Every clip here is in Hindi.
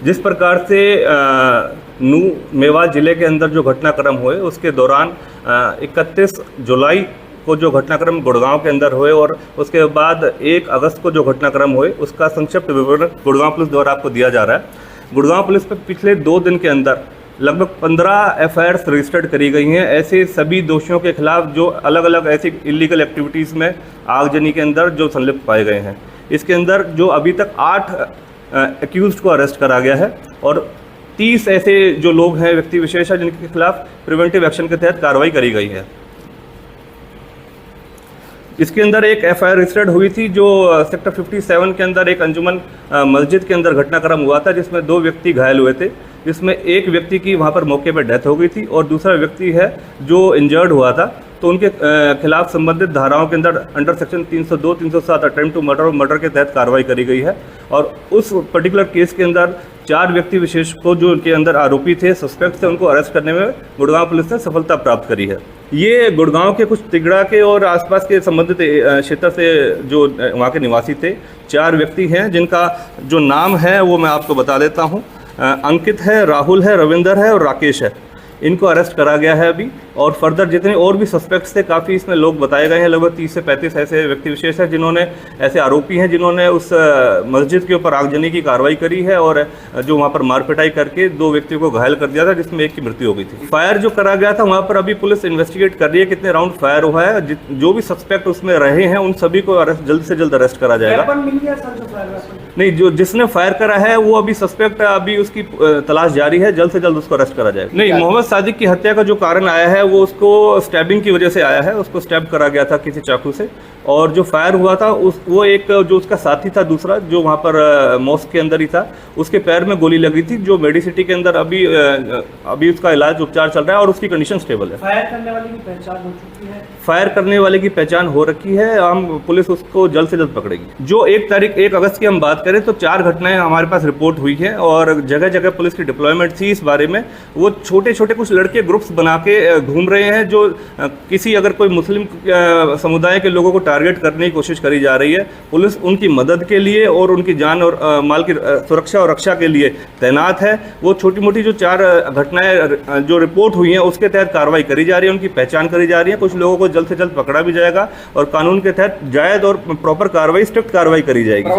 जिस प्रकार से नू मेवात ज़िले के अंदर जो घटनाक्रम हुए उसके दौरान 31 जुलाई को जो घटनाक्रम गुड़गांव के अंदर हुए और उसके बाद 1 अगस्त को जो घटनाक्रम हुए उसका संक्षिप्त विवरण गुड़गांव पुलिस द्वारा आपको दिया जा रहा है। गुड़गांव पुलिस पर पिछले 2 दिन के अंदर लगभग 15 एफआईआर रजिस्टर्ड करी गई हैं ऐसे सभी दोषियों के खिलाफ जो अलग अलग ऐसी इलीगल एक्टिविटीज़ में आगजनी के अंदर जो संलिप्त पाए गए हैं। इसके अंदर जो अभी तक 8 एक्यूज्ड को अरेस्ट करा गया है और 30 ऐसे जो लोग हैं व्यक्ति विशेष हैं जिनके खिलाफ प्रिवेंटिव एक्शन के तहत कार्रवाई करी गई है। इसके अंदर एक एफआईआर रजिस्टर्ड हुई थी जो सेक्टर 57 के अंदर एक अंजुमन मस्जिद के अंदर घटनाक्रम हुआ था जिसमें 2 व्यक्ति घायल हुए थे, जिसमें एक व्यक्ति की वहां पर मौके पर डेथ हो गई थी और दूसरा व्यक्ति है जो इंजर्ड हुआ था। तो उनके खिलाफ संबंधित धाराओं के अंदर under section 302, 307 attempt to murder और मर्डर के तहत कार्रवाई करी गई है और उस पर्टिकुलर केस के अंदर 4 व्यक्ति विशेष को जो उनके अंदर आरोपी थे, सस्पेक्ट थे, उनको अरेस्ट करने में गुड़गांव पुलिस ने सफलता प्राप्त करी है। ये गुड़गांव के कुछ तिगड़ा के और आसपास के संबंधित क्षेत्र से जो वहाँ के निवासी थे 4 व्यक्ति हैं जिनका जो नाम है वो मैं आपको बता देता हूँ। अंकित है, राहुल है, रविंदर है और राकेश है। इनको अरेस्ट करा गया है अभी और फर्दर जितने और भी सस्पेक्ट्स थे काफ़ी इसमें लोग बताए गए हैं, लगभग 30 से 35 ऐसे व्यक्ति विशेष हैं जिन्होंने ऐसे आरोपी हैं जिन्होंने उस मस्जिद के ऊपर आगजनी की कार्रवाई करी है और जो वहाँ पर मारपिटाई करके 2 व्यक्तियों को घायल कर दिया था जिसमें एक की मृत्यु हो गई थी। फायर जो करा गया था वहाँ पर अभी पुलिस इन्वेस्टिगेट कर रही है कितने राउंड फायर हुआ है, जो भी सस्पेक्ट उसमें रहे हैं उन सभी को जल्द से जल्द अरेस्ट करा जाएगा। नहीं, जो जिसने फायर करा है वो अभी सस्पेक्ट अभी उसकी तलाश जारी है, जल्द से जल्द उसको अरेस्ट करा जाएगा। नहीं, मोहम्मद सादिक की हत्या का जो कारण आया है वो उसको स्टैबिंग की वजह से आया है, उसको स्टैब करा गया था किसी चाकू से और जो फायर हुआ था वो एक जो उसका साथी था दूसरा जो वहाँ पर मॉस्क के अंदर ही था, उसके पैर में गोली लगी थी जो मेडिसिटी के अंदर अभी उसका इलाज उपचार चल रहा है और उसकी कंडीशन स्टेबल है। फायर करने वाले की पहचान हो चुकी है? फायर करने वाले की पहचान हो रखी है, हम पुलिस उसको जल्द से जल्द पकड़ेगी। जो 1 अगस्त की हम बात करें तो 4 घटनाएं हमारे पास रिपोर्ट हुई है और जगह जगह पुलिस की डिप्लॉयमेंट थी इस बारे में। वो छोटे छोटे कुछ लड़के ग्रुप्स बना के घूम रहे हैं जो किसी अगर कोई मुस्लिम समुदाय के लोगों को टारगेट करने की कोशिश करी जा रही है। पुलिस उनकी मदद के लिए और उनकी जान और माल की सुरक्षा और रक्षा के लिए तैनात है। वो छोटी मोटी जो 4 घटनाएं जो रिपोर्ट हुई हैं उसके तहत कार्रवाई करी जा रही है, उनकी पहचान करी जा रही है। कुछ लोगों को जल्द से जल्द पकड़ा भी जाएगा और कानून के तहत जायज और प्रॉपर कार्रवाई, स्ट्रिक्ट कार्रवाई करी जाएगी।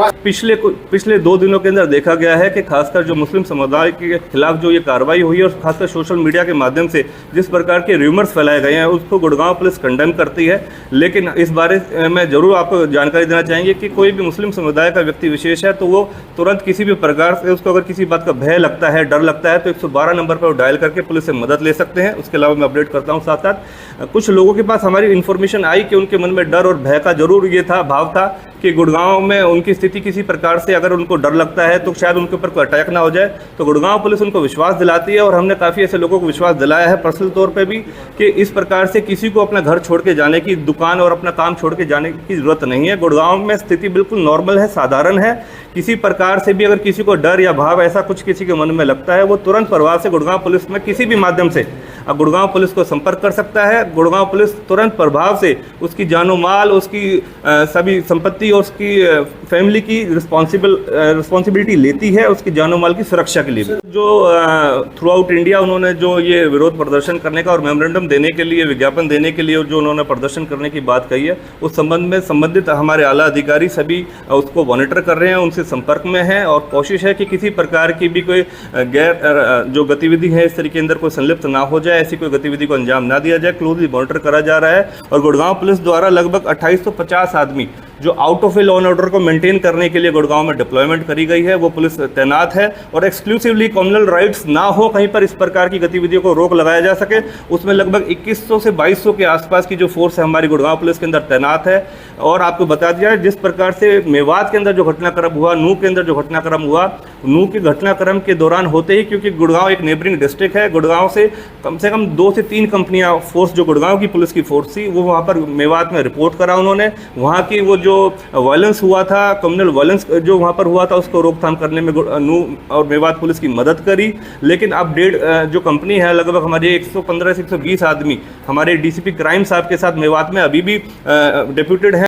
पिछले 2 दिनों के अंदर देखा गया है कि खासकर जो मुस्लिम समुदाय के खिलाफ जो ये कार्रवाई हुई है और खासकर सोशल मीडिया के माध्यम से जिस प्रकार के र्यूमर्स फैलाए गए हैं उसको गुड़गांव पुलिस कंडेम करती है। लेकिन इस बारे में जरूर आपको जानकारी देना चाहेंगे कि कोई भी मुस्लिम समुदाय का व्यक्ति विशेष है तो वो तुरंत किसी भी प्रकार से उसको अगर किसी बात का भय लगता है, डर लगता है तो 112 नंबर पर डायल करके पुलिस से मदद ले सकते हैं। उसके अलावा मैं अपडेट करता हूँ साथ साथ कुछ लोगों के पास हमारी इन्फॉर्मेशन आई कि उनके मन में डर और भय का जरूर ये था, भाव था कि गुड़गांव में उनकी स्थिति किसी प्रकार से अगर उनको डर लगता है तो शायद उनके ऊपर कोई अटैक ना हो जाए। तो गुड़गांव पुलिस उनको विश्वास दिलाती है और हमने काफ़ी ऐसे लोगों को विश्वास दिलाया है पर्सनल तौर पे भी कि इस प्रकार से किसी को अपना घर छोड़ के जाने की, दुकान और अपना काम छोड़ के जाने की ज़रूरत नहीं है। गुड़गांव में स्थिति बिल्कुल नॉर्मल है, साधारण है। किसी प्रकार से भी अगर किसी को डर या भाव ऐसा कुछ किसी के मन में लगता है वो तुरंत प्रभाव से गुड़गांव पुलिस में किसी भी माध्यम से गुड़गांव पुलिस को संपर्क कर सकता है। गुड़गांव पुलिस तुरंत प्रभाव से उसकी जानो माल, उसकी सभी संपत्ति और उसकी फैमिली की रिस्पॉन्सिबिलिटी लेती है उसकी जानो माल की सुरक्षा के लिए। जो थ्रू आउट इंडिया उन्होंने जो ये विरोध प्रदर्शन करने का और मेमोरेंडम देने के लिए, विज्ञापन देने के लिए जो उन्होंने प्रदर्शन करने की बात कही है उस संबंध में संबंधित हमारे आला अधिकारी सभी उसको मॉनिटर कर रहे हैं, उनसे संपर्क में हैं और कोशिश है कि किसी प्रकार की भी कोई गैर जो गतिविधि है इस तरीके के अंदर कोई संलिप्त ना हो जाए, ऐसी कोई गतिविधि को अंजाम ना दिया जाए। क्लोजली मॉनिटर करा जा रहा है और गुड़गांव पुलिस द्वारा लगभग 2850 आदमी जो out of a law and order को मेंटेन करने के लिए गुड़गांव में डिप्लॉयमेंट करी गई है, वो पुलिस तैनात है और एक्सक्लूसिवली कम्युनल राइट्स ना हो, कहीं पर इस प्रकार की गतिविधियों को रोक लगाया जा सके, उसमें लगभग 2100 से 2200 के आसपास की जो फोर्स है हमारी गुड़गांव पुलिस के अंदर तैनात है। और आपको बता दिया जिस प्रकार से मेवात के अंदर जो घटनाक्रम हुआ, नू के अंदर जो घटनाक्रम हुआ, नू के घटनाक्रम के दौरान होते ही, क्योंकि गुड़गांव एक नेबरिंग डिस्ट्रिक्ट है, गुड़गांव से कम 2 से 3 कंपनियां फोर्स जो गुड़गांव की पुलिस की फोर्स थी वो वहाँ पर मेवात में रिपोर्ट करा उन्होंने। वहाँ की वो जो वायलेंस हुआ था, कम्युनल वायलेंस जो वहाँ पर हुआ था उसको रोकथाम करने में नू और मेवात पुलिस की मदद करी। लेकिन अब जो कंपनी है लगभग हमारे 115 से 120 आदमी हमारे डीसीपी क्राइम साहब के साथ मेवात में अभी भी डिप्यूटेड हैं।